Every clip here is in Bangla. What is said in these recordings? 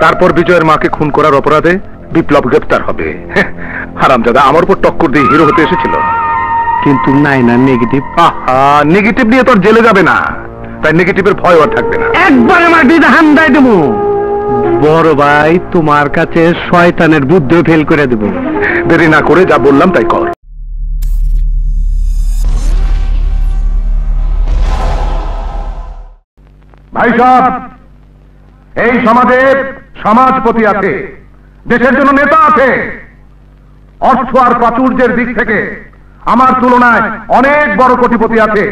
তারপর বিজয়ের মাকে খুন করার অপরাধে বিপ্লব গ্রেপ্তার হবে। হারামজাদা আমার উপর টক্কর দিয়ে হিরো হতে এসেছিল। কিন্তু নাই না নেগেটিভ। নেগেটিভ নিয়ে তোর জেলে যাবে না, তাই নেগেটিভের ভয় আর থাকবে না। একবারে মাটিতে হান্দাই দেবো। বড় ভাই, তোমার কাছে শয়তানের বুদ্ধিও ফেল করে দেব। দেরি না করে যা বললাম তাই কর। ভাই সাহেব, এই সমাজে সমাজপতি আছে, দেশের জন্য নেতা আছে। অর্থ আর প্রাচুর্যের দিক থেকে আমার তুলনায় অনেক বড় কোটিপতি আছে,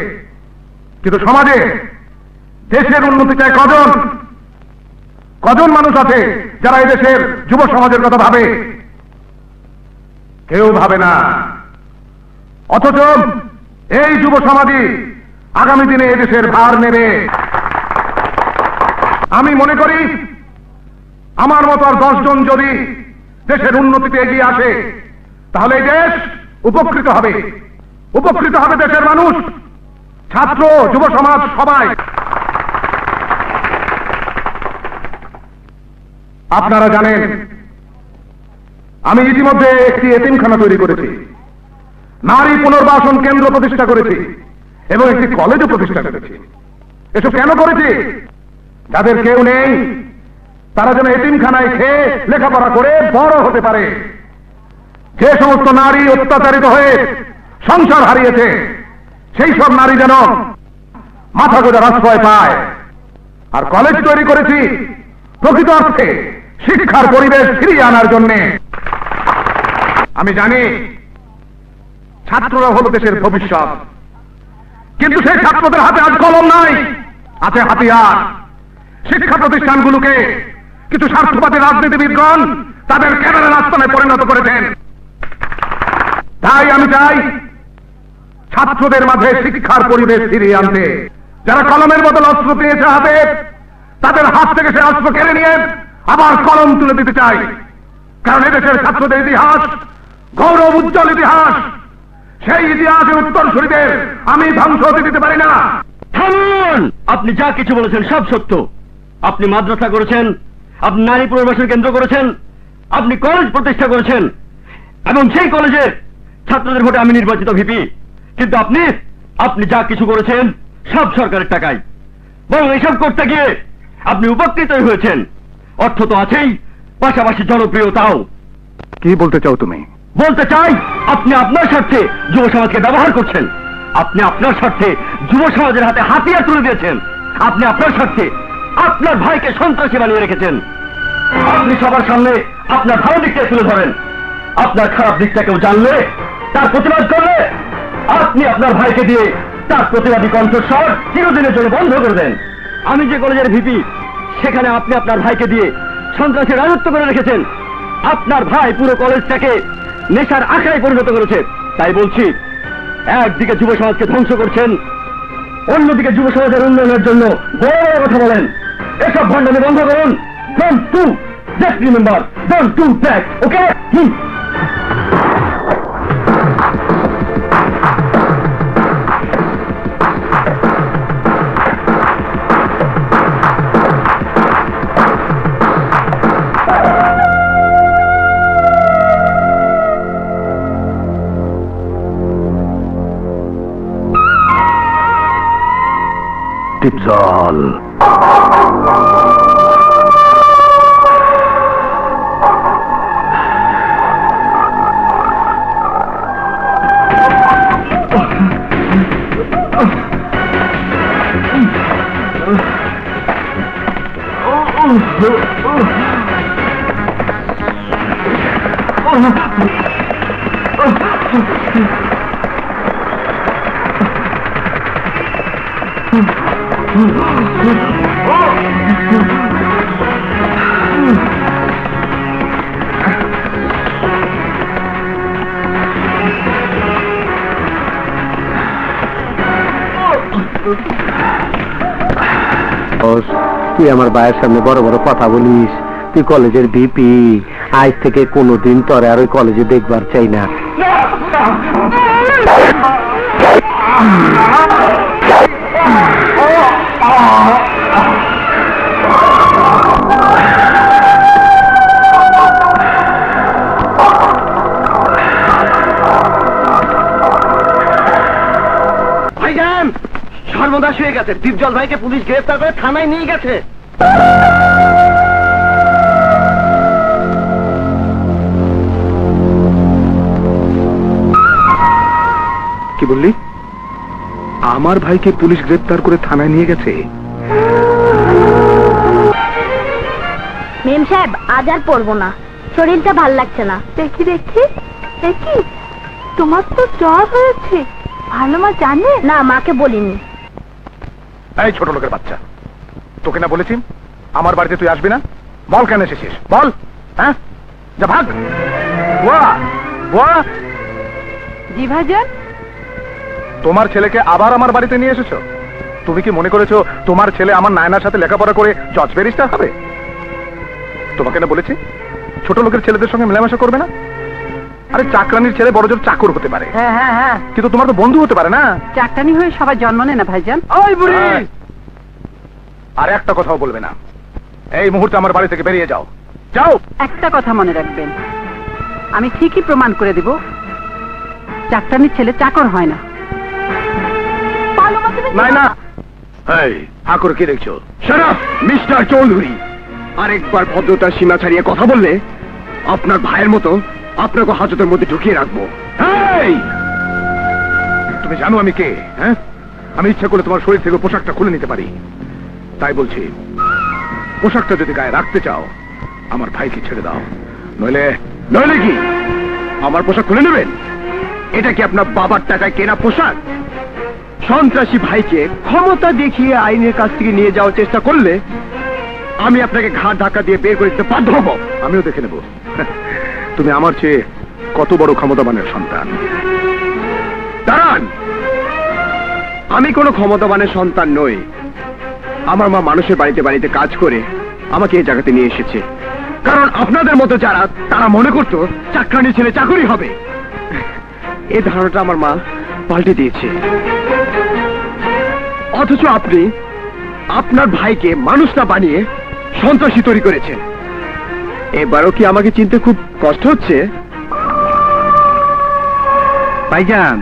কিন্তু সমাজে দেশের উন্নতি চায় কজন? কজন মানুষ আছে যারা এই দেশের যুব সমাজের কথা ভাবে? কেউ ভাবে না। অথচ এই যুব সমাজই আগামী দিনে এই দেশের ভার নেবে। আমি মনে করি আমার মতো আর 10 জন যদি দেশের উন্নতিতে এগিয়ে আসে, তাহলে এই দেশ উপকৃত হবে। উপকৃত হবে দেশের মানুষ, ছাত্র, যুব সমাজ, সবাই। আপনারা জানেন আমি ইতিমধ্যে একটি এতিমখানা তৈরি করেছি, নারী পুনর্বাসন কেন্দ্র প্রতিষ্ঠা করেছি এবং একটি কলেজও প্রতিষ্ঠা করেছি। এসব কেন করেছি? যাদের কেউ নেই তারা যেন এতিমখানায় খেয়ে লেখাপড়া করে বড় হতে পারে। যে সমস্ত নারী অত্যাচারিত হয়ে সংসার হারিয়েছে, সেই সব নারী যেন মাথা গোজার আশ্রয় পায়। আর কলেজ তৈরি করেছি প্রকৃত অর্থে শিক্ষার পরিবেশ ফিরিয়ে আনার জন্য। আমি জানি ছাত্ররা হলো দেশের ভবিষ্যৎ, কিন্তু সেই ছাত্রদের হাতে আজ কলম নাই, আছে হাতিয়ার। শিক্ষা প্রতিষ্ঠানগুলোকে কিছু স্বার্থবাদী রাজনীতিবিদগণ তাদের ক্যাডারের আস্তানায় পরিণত করেছেন। তাই আমি চাই ছাত্রদের মাঝে শিক্ষার পরিবেশ ফিরিয়ে আনতে। যারা কলমের বদল অস্ত্র পেয়েছে হাতে, তাদের হাত থেকে সে অস্ত্র কেড়ে নিয়ে আবার কলম তুলে দিতে চাই। কারণ এদেশের ছাত্রদের ইতিহাস গৌরব উজ্জ্বল ইতিহাস। সেই ইতিহাসের উত্তরসূরিদের আমি ধ্বংস হতে দিতে পারি না। থামুন! আপনি যা কিছু বলেছেন সব সত্য। আপনি মাদ্রাসা করেছেন, আপনি নারী পুনর্বাসন কেন্দ্র করেছেন, আপনি কলেজ প্রতিষ্ঠা করেছেন এবং সেই কলেজের ছাত্রদের ভোটে আমি নির্বাচিত ভিপি। কিন্তু আপনি যা কিছু করেছেন সব সরকারের টাকায়। বরং এসব করতে গিয়ে আপনি উপকৃতই হয়েছেন। অর্থ তো আছেই, পাশাপাশি জনপ্রিয়তাও। কি বলতে চাও তুমি? বলতে চাই আপনি আপনার স্বার্থে যুব সমাজকে ব্যবহার করছেন। আপনি আপনার স্বার্থে যুব সমাজের হাতে হাতিয়ার তুলে দিয়েছেন। আপনি আপনার স্বার্থে আপনার ভাইকে সন্ত্রাসী বানিয়ে রেখেছেন। আপনি সবার সামনে আপনার ভালো দিকটা তুলে ধরেন। আপনার খারাপ দিকটা কেউ জানলে, তার প্রতিবাদ করলে, আপনি আপনার ভাইকে দিয়ে তার প্রতিবাদী কণ্ঠস্বর চিরদিনের জন্য বন্ধ করে দেন। আমি যে কলেজের ভিপি, সেখানে আপনি আপনার ভাইকে দিয়ে সন্ত্রাসী রাজত্ব করে রেখেছেন। আপনার ভাই পুরো কলেজটাকে নেশার আখড়ায় পরিণত করেছে। তাই বলছি, একদিকে যুব সমাজকে ধ্বংস করছেন, অন্যদিকে যুব সমাজের উন্নয়নের জন্য বড় বড় কথা বলেন। এসব ভণ্ডামি বন্ধ করুন। Don't do, just remember, don't do that, okay? জল তুই আমার ভাইয়ের সামনে বড় বড় কথা বলিস। তুই কলেজের ভিপি, আজ থেকে কোনোদিন তোরে আর ওই কলেজে দেখবার চাই না। সর্বনাশ হয়ে গেছে, দীপজল ভাইকে পুলিশ গ্রেফতার করে থানায় নিয়ে গেছে। কি বললি? আমার ভাইকে পুলিশ গ্রেফতার করে থানায় নিয়ে গেছে? মেম সাহেব আজ আর পড়বো না, শরীরটা ভাল লাগছে না। দেখি দেখি দেখি, তোমার তো জ্বর হয়েছে, ভালো মা জানে না? মাকে বলিনি। এই ছোট লোকের বাচ্চা, তোকে না বলেছি আমার বাড়িতে তুই আসবি না? বল কেন এসেছিস, বল। হ্যাঁ, যা ভাগ। বুয়া, বুয়া, জি ভাইজান। তোমার ছেলেকে আবার আমার বাড়িতে নিয়ে এসেছো? তুমি কি মনে করেছো তোমার ছেলে আমার নায়নার সাথে লেখাপড়া করে জজ ব্যারিস্টার হবে? তোমাকে না বলেছি ছোট লোকের ছেলেদের সঙ্গে মেলামেশা করবে না? আরে চাকরানির ছেলে বড় জোর চাকর হতে পারে, হ্যাঁ হ্যাঁ হ্যাঁ, কিন্তু তোমার তো বন্ধু হতে পারে না। চাকরানি হয়ে সবাই জন্ম নেয় না ভাইজান। ওই বুড়ি, আর একটা কথাও বলবে না। এই মুহূর্তে আমার বাড়ি থেকে বেরিয়ে যাও, যাও। একটা কথা মনে রাখবেন, আমি ঠিকই প্রমাণ করে দিব চাকরানির ছেলে চাকর হয় না। নাই না। এই ঠাকুর কি দেখছো? শারাপ মিস্টার চৌধুরী, আরেকবার ভদ্রতার সীমা ছাড়িয়ে কথা বললে আপনার ভাইয়ের মতো আপনাকে হাজতের মধ্যে ঢুকিয়ে রাখবো। এই, তুমি জানো আমি কে? হ্যাঁ, আমি ইচ্ছা করলে তোমার শরীর থেকে পোশাকটা খুলে নিতে পারি। তাই বলছি, পোশাকটা যদি গায়ে রাখতে চাও আমার ভাইকে ছেড়ে দাও, নইলে নইলে কি আমার পোশাক খুলে নেবেন? এটা কি আপনার বাবার টাকায় কেনা পোশাক? সন্ত্রাসী ভাইকে ক্ষমতা দেখিয়ে আইনের কাছ থেকে নিয়ে যাওয়ার চেষ্টা করলে আমি আপনাকে ঘাড় ধাক্কা দিয়ে বের করে দিতে বাধ্য হব। আমিও দেখে নেব তুমি আমার চেয়ে কত বড় ক্ষমতাবানের সন্তান। দাঁড়ান, আমি কোনো ক্ষমতাবানের সন্তান নই। আমার মা মানুষের বাড়িতে বাড়িতে কাজ করে আমাকে এই জায়গাতে নিয়ে এসেছে, কারণ আপনাদের মতো যারা তারা মনে করতো চাকরানি ছেলে চাকরি হবে। এই ধারণাটা আমার মা পাল্টে দিয়েছে। অথচ আপনি আপনার ভাইকে মানুষ না বানিয়ে সন্ত্রাসী তৈরি করেছেন। এবারও কি আমাকে চিনতে খুব কষ্ট হচ্ছে? ভাইজান,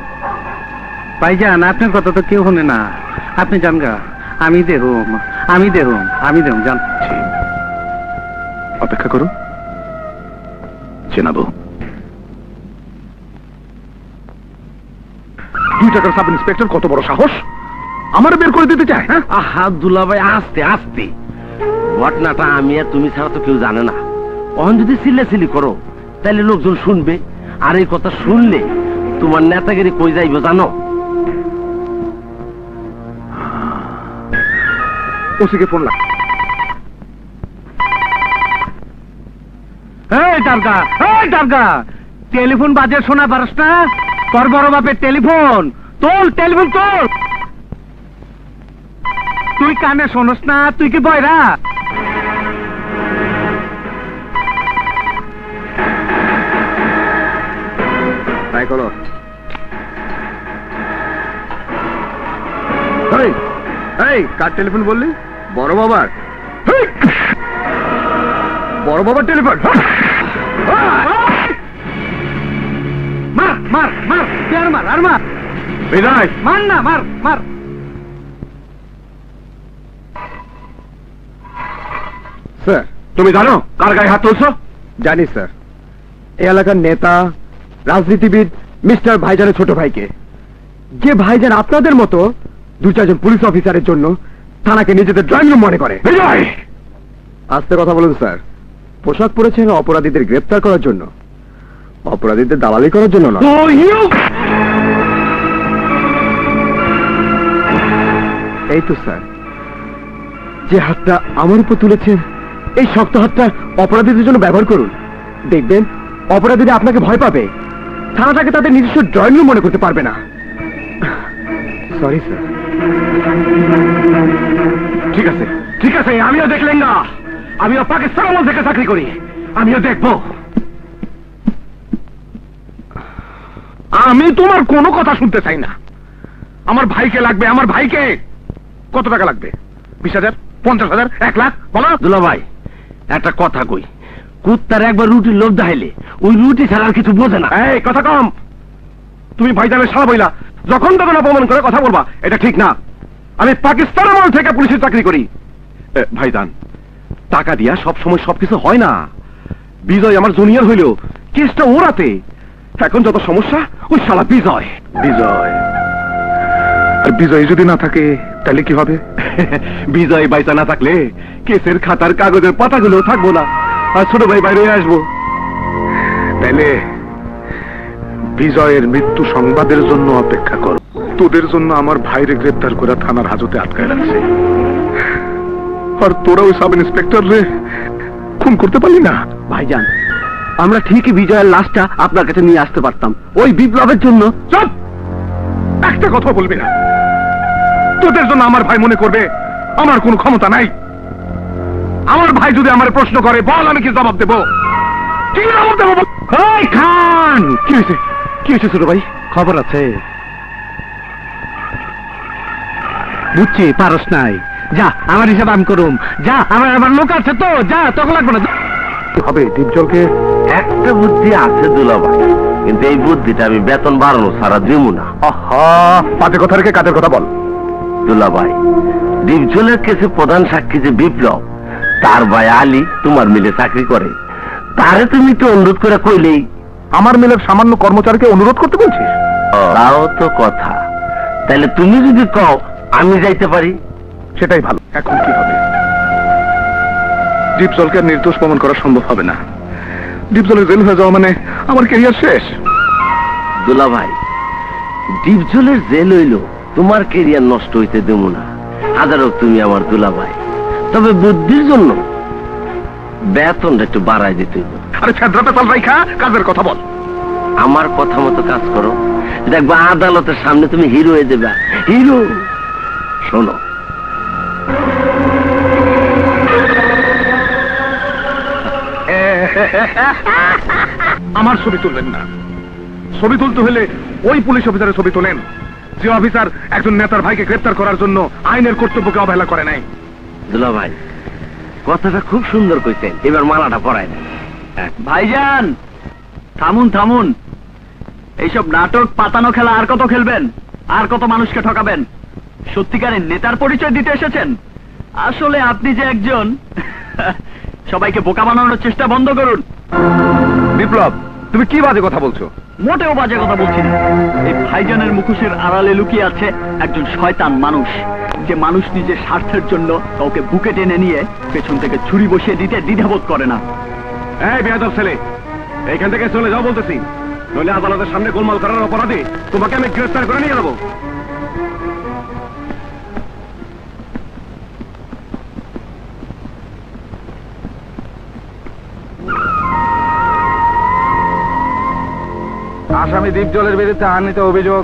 ভাইজান, আপনার কথা তো কেউ শুনে না। আপনি জান গা, আমি দেখুম, আমি দেখুম, আমি দেখুম, জান। অপেক্ষা করো, চেনাবো। 2 টাকার সাব ইন্সপেক্টর কত বড় সাহস, আমার বের করে দিতে চায়। হ্যাঁ, আহা দুলাভাই, আস্তে আস্তে। ঘটনাটা আমি আর তুমি ছাড়া তো কেউ জানে না। অহন যদি চিল্লাচিল্লি করো তাহলে লোকজন শুনবে, আর এই কথা শুনলে তোমার নেতাগিরি কই যাইব জানো? ওসিকে ফোন লাগ। এই ডাবগা, এই ডাবগা, টেলিফোন বাজে শোনা পারস না? তোর বড় বাপের টেলিফোন, তোল টেলিফোন তোল। তুই কানে শোনস না? তুই কি বয়রা? তাই করো। এই কার টেলিফোন বললি? বড় বাবার? বড় বাবার টেলিফোন? মার মার মার, তুই আর মার, আর মার। বিদায়। মার না, মার মার। স্যার, তুমি জানো কার গায়ে হাত তুলছো? জানি স্যার, এই এলাকার নেতা রাজনীতিবিদ মিস্টার ভাইজানের ছোট ভাইকে। যে ভাইজান আপনাদের মতো 2-4 জন পুলিশ অফিসারের জন্য থানাকে নিজেদের ড্রয়িং রুম মনে করে। বিজয়, আস্তে কথা বলুন স্যার। পোশাক পরেছেন অপরাধীদের গ্রেফতার করার জন্য, অপরাধীদের দালালি করার জন্য না। এই তো স্যার, যে হাতটা আমার উপর তুলেছেন এই শক্ত হাতটা অপরাধীদের জন্য ব্যবহার করুন, দেখবেন অপরাধীরা আপনাকে ভয় পাবে, থানাটাকে তাদের নিজস্ব ড্রয়িং রুম মনে করতে পারবে না। Sorry sir. ঠিক আছে ঠিক আছে, আমিও দেখলেন না, আমিও পাকিস্তান আমল থেকে চাকরি করি, আমিও দেখবো। আমি তোমার কোনো কথা শুনতে চাই না। আমার ভাইকে লাগবে, আমার ভাইকে। কত টাকা লাগবে? 20,000, 50,000, 1 লাখ? বলো। দুলাভাই, একটা কথা কই, কুত্তার একবার রুটির লোভ দেখাইলে ওই রুটি ছাড়া আর কিছু বোঝে না। এই কথা কম। তুমি ভাইজানের শালা বইলা যখন তখন অপমান করে কথা বলবা, এটা ঠিক না। আমি পাকিস্তানের আমল থেকে পুলিশের চাকরি করি। ভাইজান, টাকা দিয়া সব সময় সবকিছু হয় না। বিজয় আমার জুনিয়র হইল, কেসটা ওরাতে। এখন যত সমস্যা ওই শালা বিজয়। বিজয় আর বিজয় যদি না থাকে তাহলে কি হবে? বিজয় বাইসা না থাকলে কেসের খাতার কাগজের পাতাগুলো থাকবো না, আর ছোট ভাই বাইরে আসবো। তাইলে বিজয়ের মৃত্যু সংবাদের জন্য অপেক্ষা কর। তোদের জন্য আমার ভাইরে গ্রেপ্তার করে থানার হাজতে আটকায় রাখছে, আর তোরা ওই সাব ইন্সপেক্টর রে খুন করতে পারলি না। ভাইজান, আমরা ঠিকই বিজয়ের লাশটা আপনার কাছে নিয়ে আসতে পারতাম, ওই বিপ্লবের জন্য। চুপ! একটা কথা বলবি না। তোদের জন্য আমার ভাই মনে করবে আমার কোনো ক্ষমতা নাই। আমার ভাই যদি আমার প্রশ্ন করে, বল আমি কি জবাব দেব? কি জবাব দেব? এই খান, কি হয়েছে? কি হয়েছে ছোট ভাই? খবর আছে, বুঝছি পারস নাই। যা, আমার হিসাব আমি করুম। যা, আমার লোক আছে তো, যা, তখন লাগবে না। কি হবে দীপজলকে? একটা বুদ্ধি আছে দুলাভাই, কিন্তু এই বুদ্ধিটা আমি বেতন বাড়ানো ছাড়া দিব না। পাতে কথা রেখে কাজের কথা বল। দুলাভাই, দীপজলের কেসে প্রধান সাক্ষী যে বিপ্লব, তার ভাই আলী তোমার মিলে চাকরি করে। তারে তুমি তো অনুরোধ করে কইলেই। আমার মিলের সামান্য কর্মচারীকে অনুরোধ করতে বলছিস? তাও তো কথা। তাহলে তুমি যদি কও আমি যাইতে পারি, সেটাই ভালো। এখন কি হবে? দীপজলকে আর নির্দোষ প্রমাণ করা সম্ভব হবে না। দীপজলের জেল হয়ে যাওয়া মানে আমার ক্যারিয়ার শেষ। দুলাভাই, দীপজলের জেল হইল, তোমার কেরিয়ার নষ্ট হইতে দেব না। হাজারো তুমি আমার দুলাভাই, তবে বুদ্ধির জন্য বেতনটা একটু বাড়াই দিতে হইব। আরে ফেদরা পেতাল রাইখা কাজের কথা বল। আমার কথা মতো কাজ করো, দেখবা আদালতের সামনে তুমি হিরো হয়ে যাবে। হিরো। শোনো, আমার ছবি তুলবেন না। ছবি তুলতে হলে ওই পুলিশ অফিসারের ছবি তোলেন যে অফিসার একজন নেতার ভাইকে গ্রেফতার করার জন্য আইনের কর্তব্যকে অবহেলা করে নাই। দুলাভাই, কথাটা খুব সুন্দর কইছেন, এবার মালাটা পরায় দেন। ভাইজান, থামুন থামুন। এইসব নাটক পাতানো খেলা আর কত খেলবেন? আর কত মানুষকে ঠকাবেন? সত্যিকারের নেতার পরিচয় দিতে এসেছেন? আসলে আপনি যে একজন সবাইকে বোকা বানানোর চেষ্টা বন্ধ করুন। বিপ্লব, তুমি কি বাজে কথা বলছো? মোটেও বাজে কথা বলছি না। এই ভাইজানের মুখোশের আড়ালে লুকিয়ে আছে একজন শয়তান মানুষ, যে মানুষ নিজের স্বার্থের জন্য কাউকে বুকে টেনে নিয়ে পেছন থেকে ছুরি বসিয়ে দিতে দ্বিধাবোধ করে না। এই বেয়াদব ছেলে, এইখান থেকে চলে যাও বলতেছি, নইলে আদালতের সামনে গোলমাল করার অপরাধে তোমাকে আমি গ্রেফতার করে নিয়ে যাবো। আসামি দীপজলের বিরুদ্ধে আনীত অভিযোগ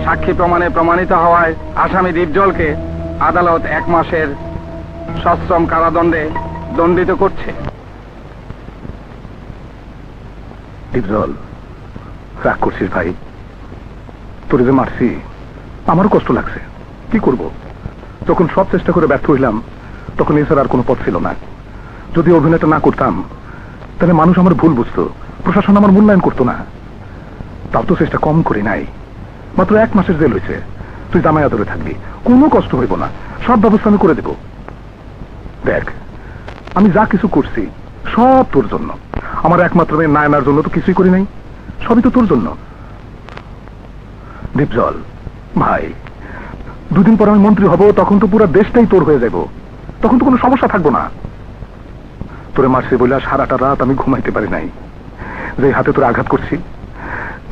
সাক্ষী প্রমাণে প্রমাণিত হওয়ায় আসামি দীপজলকে আদালত 1 মাসের সশ্রম কারাদণ্ডে দণ্ডিত করছে। দীপজল, রাগ করছিস ভাই? তোরে যে মারছি আমারও কষ্ট লাগছে, কি করব? যখন সব চেষ্টা করে ব্যর্থ হইলাম তখন এছাড়া আর কোনো পথ ছিল না। যদি অভিনয়টা না করতাম তাহলে মানুষ আমার ভুল বুঝতো, প্রশাসন আমার মূল্যায়ন করতো না। তাও তো চেষ্টা কম করি নাই। মাত্র 1 মাসের জেল হয়েছে। তুই জামাই আদরে থাকবি, কোনো কষ্ট হইব না, সব ব্যবস্থা আমি করে দেব। দেখ, আমি যা কিছু করছি সব তোর জন্য। আমার একমাত্র মেয়ে নায়নার জন্য তো কিছুই করি নাই, সবই তো তোর জন্য। দীপজল ভাই, 2 দিন পর আমি মন্ত্রী হব, তখন তো পুরো দেশটাই তোর হয়ে যাব, তখন তো কোনো সমস্যা থাকবো না। তোরে মারছি বলে সারাটা রাত আমি ঘুমাইতে পারি নাই। যে হাতে তোরে আঘাত করছি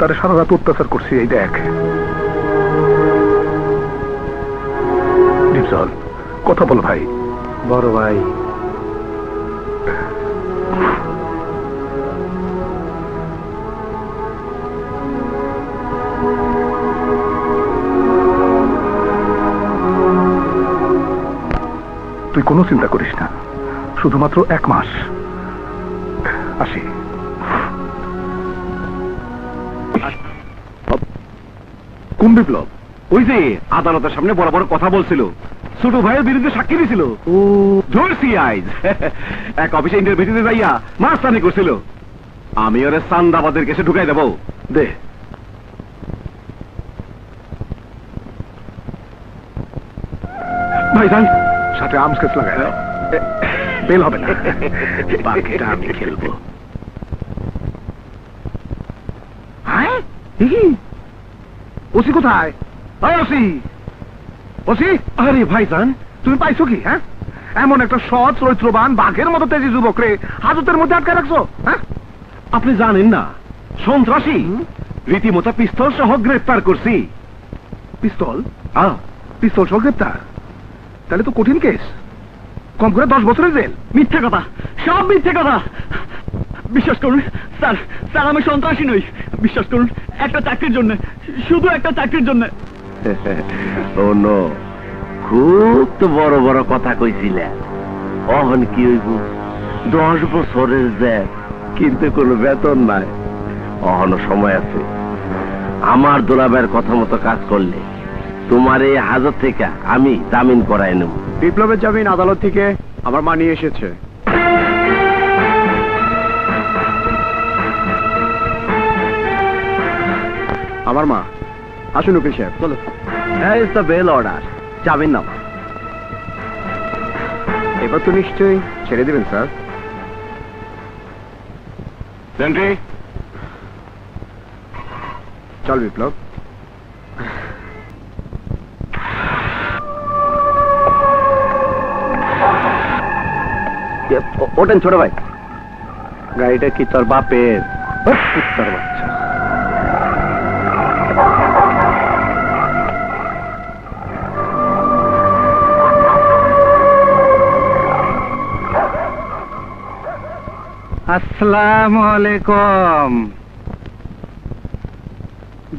তারে সারা রাত অত্যাচার করছি। এই দেখ দীপজল, কথা বল ভাই। বড় ভাই, তুই কোনো চিন্তা করিস না, শুধুমাত্র 1 মাস। আসি। কোন বিপ্লব? ওই যে আদালতের সামনে বড় বড় কথা বলছিল, ছোট ভাইয়ের বিরুদ্ধে সাক্ষী দিছিল। ও জোরসি আইজ এক অফিসে ইন্টারভিউতে যাইয়া মাস্তানি করছিল। আমি ওরে চান্দাবাদের কেসে ঢুকাই দেব। দে। ভাইজান সাথে আর্মস কেস লাগাই দাও, বেল হবে না, বাকিটা আমি খেলবো। ওসি কোথায়? ওসি, ওসি, আরে ভাইজান তুমি পাইছো কি? হ্যাঁ, এমন একটা সৎ চরিত্রবান বাঘের মতো তেজি যুবকরে হাজতের মধ্যে আটকে রাখছো? হ্যাঁ, আপনি জানেন না সন্ত্রাসী রীতিমতো পিস্তল সহ গ্রেফতার করছি। পিস্তল? পিস্তল সহ গ্রেপ্তার? তাহলে তো কঠিন কেস, কম করে 10 বছরের জেল। মিথ্যে কথা, সব মিথ্যে কথা। বিশ্বাস করুন স্যার, স্যার আমি সন্ত্রাসী নই। বিশ্বাস করুন, একটা চাকরির জন্য, শুধু একটা চাকরির জন্য। ও নো, খুব তো বড় বড় কথা কইছিলে, অহন কি হইব? 10 বছরের জেল, কিন্তু কোনো বেতন নাই। অহনো সময় আছে। আমার দুলাভাইয়ের কথা মতো কাজ করলে তোমার এই হাজত থেকে আমি জামিন করাই নেব। বিপ্লবের জামিন আদালত থেকে আমার মা নিয়ে এসেছে। আমার মা। আসুন উকিল সাহেব, চলো। হ্যাঁ, ইজ দ্য বেল অর্ডার, জামিন নামা। এবার তো নিশ্চয়ই ছেড়ে দিবেন স্যার। সেন্ট্রি, চল বিপ্লব। ওঠেন ছোট ভাই। গাড়িটা কি তোর বাপের? কুত্তার বাচ্চা। আসসালামু আলাইকুম।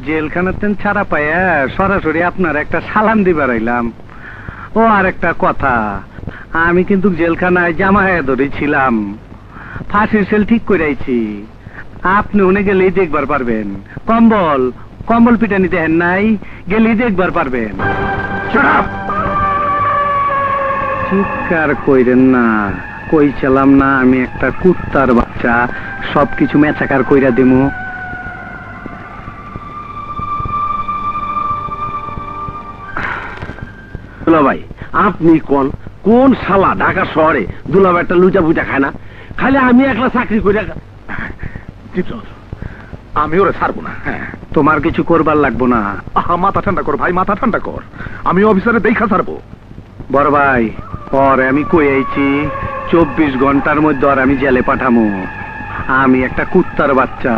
জেলখানাতেন ছাড়া পাইয়া সরাসরি আপনার একটা সালাম দিবার আইলাম। ও আর একটা কথা, আমি কিন্তু জেলখানায় জামায়া ধরেছিলাম, ফাঁসির সেল ঠিক করে আইছি। আপনি উনি গেলেই দেখবার পারবেন। কম্বল কম্বল পিটানি দেখেন নাই, গেলেই দেখবার পারবেন। চিৎকার কইরেন না, কইছিলাম না আমি একটা কুত্তার বাচ্চা, সবকিছু মেচাকার কইরা দিমু। দুলাভাই আপনি কোন শালা ঢাকা শহরে দুলাভাই একটা লুচা বুচা খায় না? খালি আমি একলা চাকরি করে। আমি ওরা ছাড়বো না। হ্যাঁ, তোমার কিছু করবার লাগবো না। মাথা ঠান্ডা কর ভাই, মাথা ঠান্ডা কর। আমি অফিসারে দেখা ছাড়বো। বড় ভাই, পরে আমি কই আইছি 24 ঘন্টার মধ্যে আর আমি জেলে পাঠামু। আমি একটা কুত্তার বাচ্চা,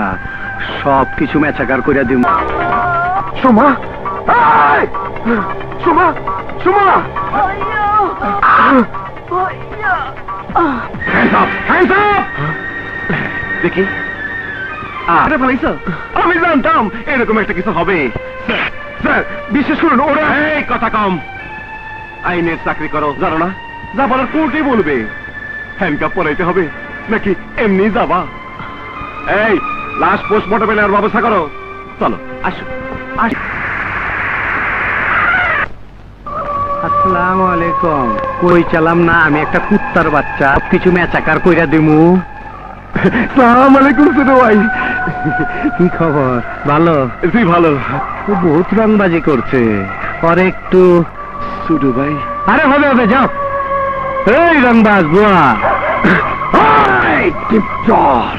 সবকিছু মেচাকার কইরা দিমু। সোমা, সোমা, সোমা, দেখি। আরে ভাইস, আমি জানতাম এরকম একটা কিছু হবে। স্যার বিশেষ করুন ওরা। এই কথা কম, আইনের চাকরি করো, জানো না? যা বলার কোর্টে বলবে। হ্যান্ডকাপ পরাইতে হবে নাকি এমনি যাবা? এই লাশ পোস্টমর্টমে নেওয়ার ব্যবস্থা করো। চলো, আসো। আসসালামু আলাইকুম। কইছিলাম না আমি একটা কুত্তার বাচ্চা, সবকিছু মেচাকার কইরা দিমু। সালাম আলাইকুম ছোট ভাই। কি খবর? ভালো? জি ভালো। ও বহুত রংবাজি করছে, পরে একটু। ছোট ভাই, আরে হবে হবে, যাও। এই রংবাজ বুয়া, চল।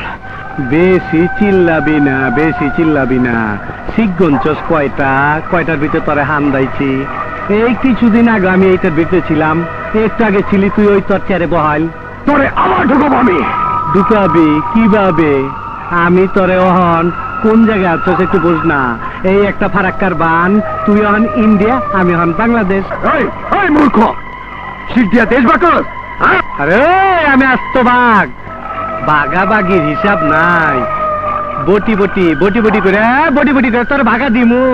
বেশি চিল্লাবি না, বেশি চিল্লাবি না। শিখগঞ্চস কয়টার ভিতরে তোরে হান দাইছি। এই কিছুদিন আগে আমি এইটার ভিতরে ছিলাম, একটু আগে ছিলি তুই ওই তোর চেয়ারে বহাল। তোরে আমার ঢুকব আমি। ঢুকাবি কিভাবে? আমি তোরে অহন কোন জায়গায় আছো একটু বুঝ না। এই একটা ফারাক্কার বান, তুই হন ইন্ডিয়া, আমি হন বাংলাদেশ। এই মূর্খ, শিখ দিয়া দেশ বাকস। আরে আমি আস্ত বাঘ, বাঘাবাগির হিসাব নাই। বটি বটি বটি বটি করে তোর ভাগা দিমু।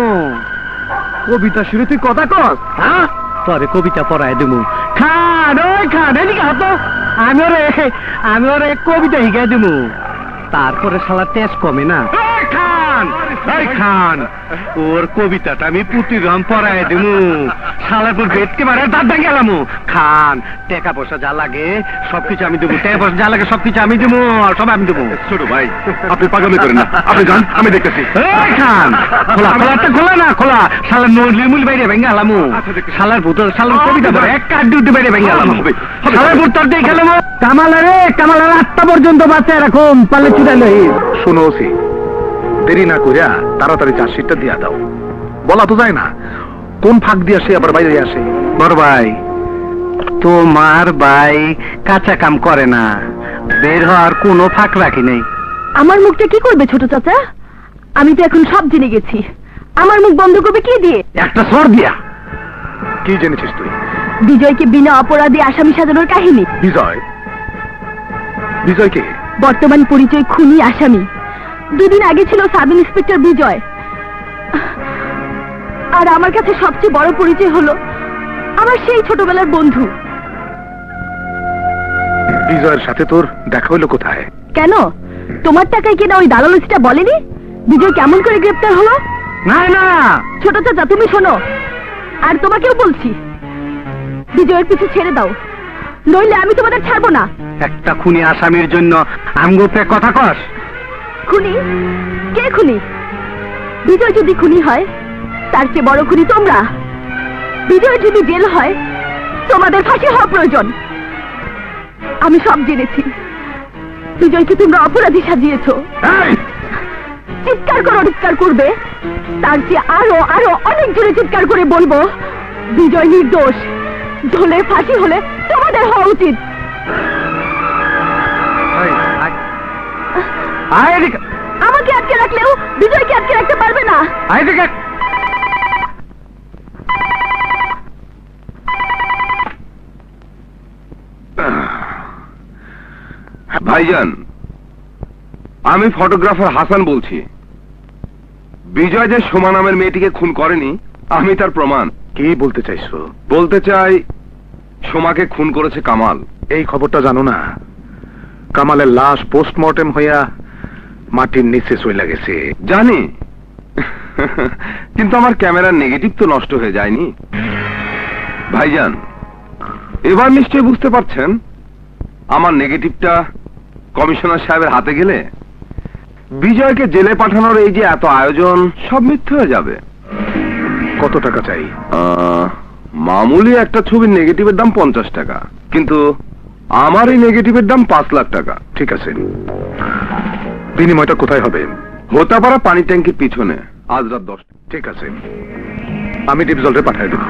কবিতা শুরু তুই কথা কস? হ্যাঁ, তোরে কবিতা পড়ায় দিমু। খান ওই খান, এদিকে হাতো। আমি ওরে কবিতা শিখাই দিমু, তারপরে শালা তেজ কমে না। খান এই খান, ওর কবিতাটা আমি পুতিরাম পড়ায় দিমু, শালাপুর ভেটকে মারে দাঁত গেলাম। খান, টাকা পয়সা যা লাগে সবকিছু আমি দেবো, টাকা পয়সা যা লাগে সবকিছু আমি দেবো, সব আমি দেবো। ছোট ভাই, আপনি পাগলামি করেন না, আপনি যান, আমি দেখতেছি। এই খান, খোলা খোলাটা খোলা না খোলা, শালার নলিমুল বাইরে ভেঙে আলামু, শালার ভূত শালার কবিতা ধরে এক কাঠ ডিউটি বাইরে ভেঙে আলামু, শালার ভূত তোর দিয়ে খেলাম। কামালারে কামালার 8টা পর্যন্ত বাঁচায় রাখুন, পালে চুড়ালে। শোনো ওসি, দেরি না করিয়া তাড়াতাড়ি চার্জশিটটা দিয়া দাও। বলা তো যায় না কোন ফাঁক দিয়ে সে আবার বাইরে আসে। বড় ভাই, তোমার ভাই কাঁচা কাম করে না, বের হওয়ার কোনো ফাঁক রাখি নেই। আমার মুখটা কি করবে ছোট চাচা? আমি তো এখন সব জেনে গেছি। আমার মুখ বন্ধ করবে কি দিয়ে? একটা সর দিয়া। কি জেনেছিস তুই? বিজয়কে বিনা অপরাধে আসামি সাজানোর কাহিনী। বিজয়? বিজয় কে? বর্তমান পরিচয় খুনি আসামি। 2 দিন আগে ছিল সাব ইন্সপেক্টর বিজয়। আর আমার কাছে সবচেয়ে বড় পরিচয় হলো আমার সেই ছোটবেলার বন্ধু। বিজয়ের সাথে তোর দেখা হলো কোথায়? কেন, তোমার টাকায় কেনা ওই দালালটা বলেনি বিজয় কেমন করে গ্রেপ্তার হলো? না না ছোট চাচা তুমি শোনো, আর তোমাকেও বলছি, বিজয়ের পিছু ছেড়ে দাও, নইলে আমি তোমাদের ছাড়বো না। একটা খুনি আসামির জন্য আমগোপে কথা কস? খুনি? কে খুনি? বিজয় যদি খুনি হয় তার চেয়ে বড় খুনি তোমরা। বিজয় যদি জেল হয় তোমাদের ফাঁসি হওয়া প্রয়োজন। আমি সব জেনেছি। বিজয়কে তোমরা অপরাধী সাজিয়েছো। চিৎকার করো, চিৎকার করবে, তার চেয়ে আরো আরো অনেক জোরে চিৎকার করে বলবো বিজয় নির্দোষ। ঢোলে ফাঁসি হলে তোমাদের হওয়া উচিত। আমাকে আটকে রাখলেও বিজয়কে আটকে রাখতে পারবে না। ভাইজান, আমি ফটোগ্রাফার হাসান বলছি। বিজয় যে সোমা নামের মেয়েটিকে খুন করেনি, আমি তার প্রমাণ। কি বলতে চাইছো? বলতে চাই সোমাকে খুন করেছে কামাল। এই খবরটা জানো না? কামালের লাশ পোস্টমর্টেম হইয়া মাটির নিচে চলে গেছে। জানি, কিন্তু আমার ক্যামেরার নেগেটিভ তো নষ্ট হয়ে যায়নি। ভাইজান, এবার নিশ্চয়ই বুঝতে পারছেন আমার নেগেটিভটা কমিশনার সাহেবের হাতে গেলে বিজয়কে জেলে পাঠানোর এই যে এত আয়োজন সব মিথ্যে হয়ে যাবে। কত টাকা চাই? মামুলি একটা ছবির নেগেটিভের দাম 50 টাকা, কিন্তু আমার এই নেগেটিভের দাম 5 লাখ টাকা। ঠিক আছে, বিনিময়টা কোথায় হবে? হোতাপাড়া পানি ট্যাঙ্কির পিছনে, আজ রাত 10। ঠিক আছে, আমি ডিপজলরে পাঠিয়ে দেব।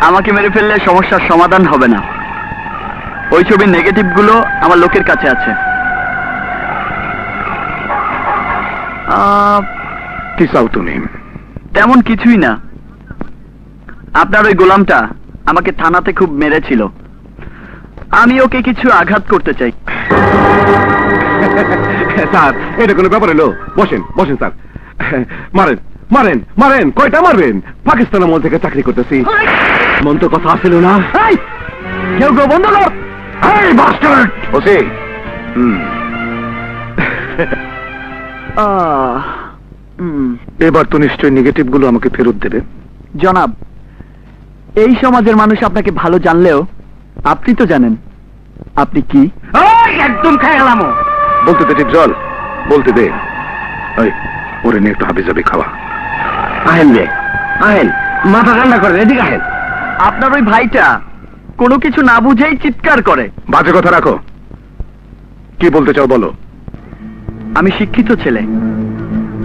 আমাকে মেরে ফেললে সমস্যার সমাধান হবে না। ওই ছবির নেগেটিভ গুলো আমার লোকের কাছে আছে। কি চাও তুমি? তেমন কিছুই না। আপনার ওই গোলামটা আমাকে থানাতে খুব মেরেছিল, আমি ওকে কিছু আঘাত করতে চাই। স্যার, এটা কোনো ব্যাপার হলো? বসেন বসেন স্যার, মারেন মারেন মারেন। কয়টা মারবেন? পাকিস্তান আমল থেকে চাকরি করতেছি, মন তো কথা আসছিল না। কেউ কেউ বন্ধ কর। এবার তো নিশ্চয়ই নেগেটিভ গুলো আমাকে ফেরত দেবে। জনাব, এই সমাজের মানুষ আপনাকে ভালো জানলেও আপনি তো জানেন আপনি কি। একদম খাই গেলাম। বলতে দে জল, বলতে দে। ওরে নিয়ে একটু হাবি যাবি খাওয়া। আহেন রে, আহেন, মাথা ঠান্ডা করে এদিকে আহেন। আপনার ওই ভাইটা কোনো কিছু না বুঝেই চিৎকার করে। বাজে কথা রাখো, কি বলতে চাও বলো। আমি শিক্ষিত ছেলে,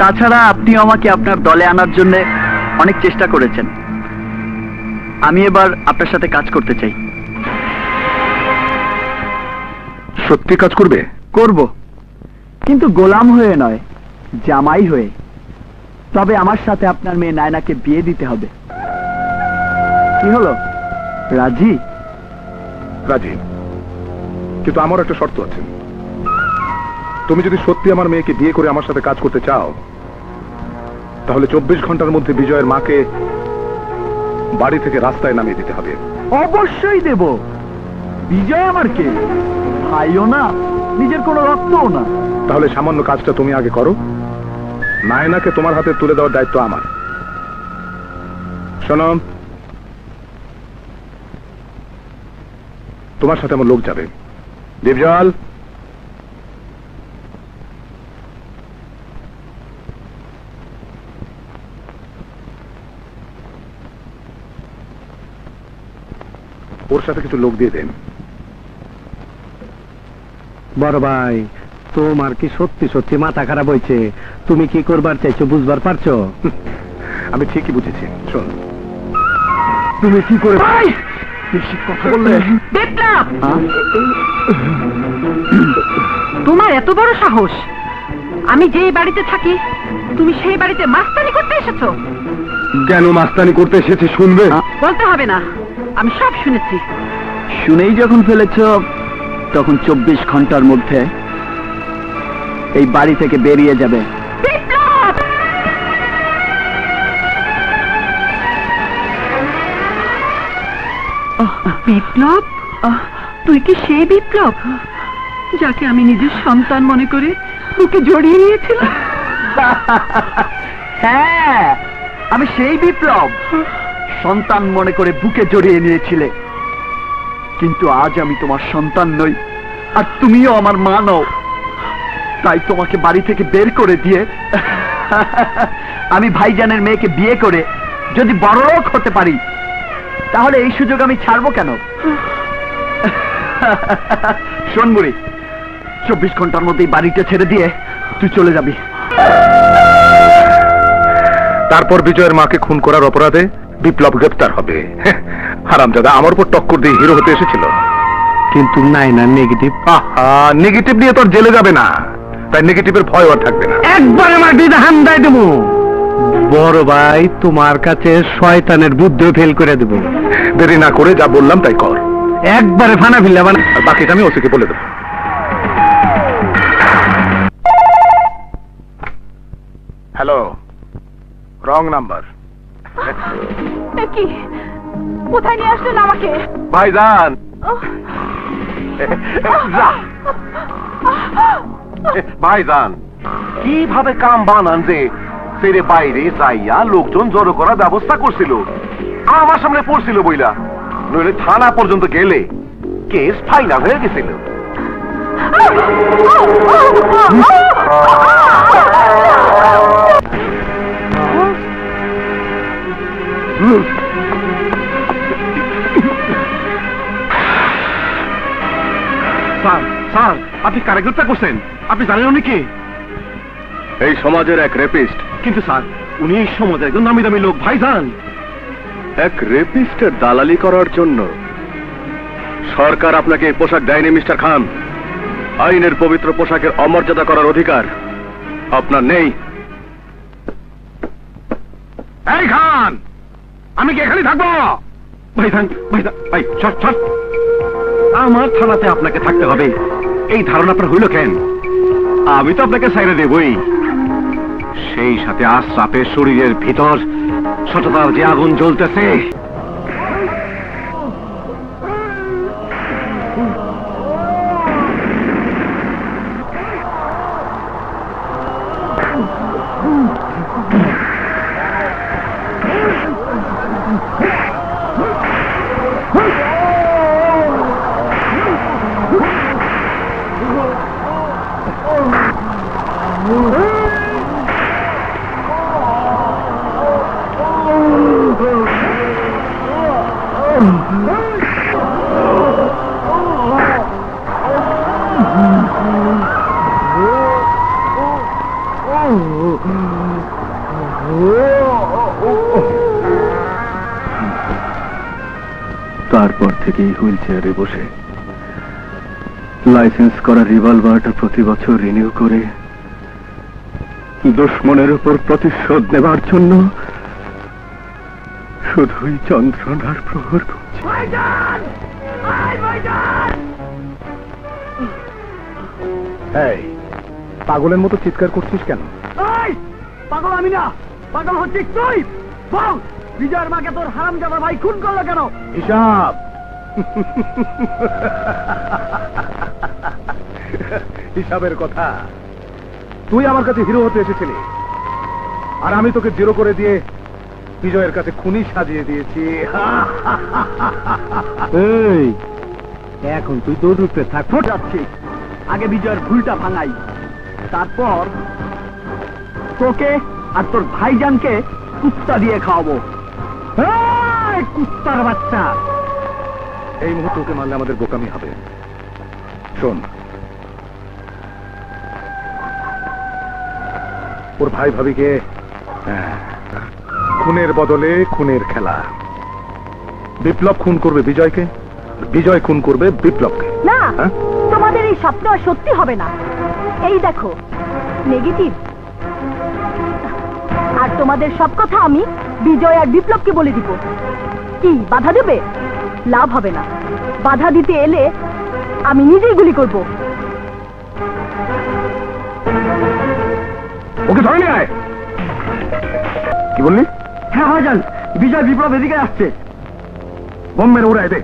তাছাড়া আপনি আমাকে আপনার দলে আনার জন্য অনেক চেষ্টা করেছেন। আমি এবার আপনার সাথে কাজ করতে চাই। সত্যি কাজ করবে? করব, কিন্তু গোলাম হয়ে নয়, জামাই হয়ে। তবে আমার সাথে আপনার মেয়ে নায়নাকে বিয়ে দিতে হবে। কি হলো, রাজি? রাজি, কিন্তু আমার একটা শর্ত আছে। তুমি যদি সত্যি আমার মেয়েকে বিয়ে করে আমার সাথে কাজ করতে চাও, তাহলে 24 ঘন্টার মধ্যে বিজয়ের মাকে বাড়ি থেকে রাস্তায় নামিয়ে দিতে হবে। অবশ্যই দেব। বিজয় আমার কে? ভাইও না, নিজের কোনো রক্তও না। তাহলে সামান্য কাজটা তুমি আগে করো, নায়নাকে তোমার হাতে তুলে দেওয়ার দায়িত্ব আমার। শোনো, তোমার সাথে আমার লোক যাবে। দেবজল, ওর সাথে কিছু লোক দিয়ে দেন। বড় ভাই, তোমার কি সত্যি সত্যি মাথা খারাপ হয়েছে? তুমি কি করবার চাইছো বুঝবার পারছো? আমি ঠিকই বুঝেছি। শোন, তুমি কি করে বেশি কথা বললে? বিপ্লব, তোমার এত বড় সাহস! আমি যেই বাড়িতে থাকি তুমি সেই বাড়িতে মাস্তানি করতে এসেছো? কেন মাস্তানি করতে এসেছি শুনবে? বলতে হবে না, আমি সব শুনেছি। শুনেই যখন ফেলেছ, তখন 24 ঘন্টার মধ্যে এই বাড়ি থেকে বেরিয়ে যাবে। বিপ্লব! বিপ্লব, তুই কি সেই বিপ্লব যাকে আমি নিজের সন্তান মনে করে বুকে জড়িয়ে নিয়েছিলাম? হ্যাঁ, আমি সেই বিপ্লব, সন্তান মনে করে বুকে জড়িয়ে নিয়েছিলে। কিন্তু আজ আমি তোমার সন্তান নই, আর তুমিও আমার মা নও। তাই তোমাকে বাড়ি থেকে বের করে দিয়ে আমি ভাইজানের মেয়েকে বিয়ে করে যদি বড়লোক হতে পারি, তাহলে এই সুযোগ আমি ছাড়বো কেন? শোন বুড়ি, 24 ঘন্টার মধ্যেই বাড়িটা ছেড়ে দিয়ে তুই চলে যাবি। তারপর বিজয়ের মাকে খুন করার অপরাধে বিপ্লব গ্রেপ্তার হবে। হারামজাদা আমার উপর টক্কর দিয়ে হিরো হতে এসেছিল। কিন্তু নাই না নেগেটিভ। নেগেটিভ নিয়ে তোর জেলে যাবে না, তাই নেগেটিভের ভয় আর থাকবে না। একবারে মাটিতে হান্দাই দেবো। বড় ভাই, তোমার কাছে শয়তানের বুদ্ধিও ফেল করে দেবো। দেরি না করে যা বললাম তাই কর। একবারে ফানা ফিল্লা বানা। আর বাকিটা আমি ওসিকে বলে দেবো। Hello, wrong number. কি কোথায় নিয়ে আসলেন আমাকে? ভাইজান, ভাইজান কিভাবে কাম বানান যে ফেরে বাইরে যাইয়া লোকজন জড়ো করার ব্যবস্থা করছিল, আমার সামনে পড়ছিল বইলা, নইলে থানা পর্যন্ত গেলে কেস ফাইনাল হয়ে গেছিল। স্যার, স্যার, আপনি কারে গ্রেপ্তার করছেন? আপনি জানেন উনি কে? এই সমাজের এক রেপিস্ট। কিন্তু স্যার, উনি এই সমাজের একজন নামি দামি লোক ভাইজান। এক রেপিস্টের দালালি করার জন্য সরকার আপনাকে এই পোশাক দেয়নি মিস্টার খান। আইনের পবিত্র পোশাকের অমর্যাদা করার অধিকার আপনার নেই। এই খান, আমি কি এখানে থাকবো? ভাইজান, ভাইজান, ভাই, ছাড়, ছাড়। আমার থানাতে আপনাকে থাকতে হবে, এই ধারণা আপনার হইল কেন? আমি তো আপনাকে সাইরে দেবই, সেই সাথে আশরাফের শরীরের ভিতর সততার যে আগুন জ্বলতেছে। তারপর থেকেই হুইল চেয়ারে বসে লাইসেন্স করা রিভলভারটা প্রতি বছর রিনিউ করে দুশ্মনের উপর প্রতিশোধ নেবার জন্য শুধুই যন্ত্রণার প্রহর গুনছি। এই পাগলের মতো চিৎকার করছিস কেন? পাগল আমি না, পাগল হচ্ছে তুই। বল, বিজয়ের মাকে তোর হারামজাদা ভাই খুন করলো কেন? হিসাব হিসাবের কথা। তুই আমার কাছে হিরো হতে এসেছিলি, আর আমি তোকে জিরো করে দিয়ে বিজয়ের কাছে খুনি সাজিয়ে দিয়েছি। এই, এখন তুই তোর রূপে থাক। যাচ্ছি, আগে বিজয়ের ভুলটা ভাঙাই, তারপর তোকে আর তোর ভাইজানকে কুত্তা দিয়ে খাওয়াবো। এই, কুত্তার বাচ্চা! এই মুহূর্তে ওকে মারলে আমাদের বোকামি হবে। শোন, ওর ভাই ভাবিকে খুনের বদলে খুনের খেলা। বিপ্লব খুন করবে বিজয়কে, বিজয় খুন করবে বিপ্লবকে। না, হ্যাঁ? তোমাদের এই স্বপ্ন আর সত্যি হবে না। এই দেখো, নেগেটিভ। আর তোমাদের সব কথা আমি বিজয় আর বিপ্লবকে বলে দিব। কি বাধা দেবে? লাভ হবে না। বাধা দিতে এলে আমি নিজেই গুলি করব। ওকে ধরে নিয়ে আয়। কি বললি? হ্যাঁ ভাইজান, বিজয় বিপ্লব এদিকে আসছে। বোম মেরে উড়ায় দে।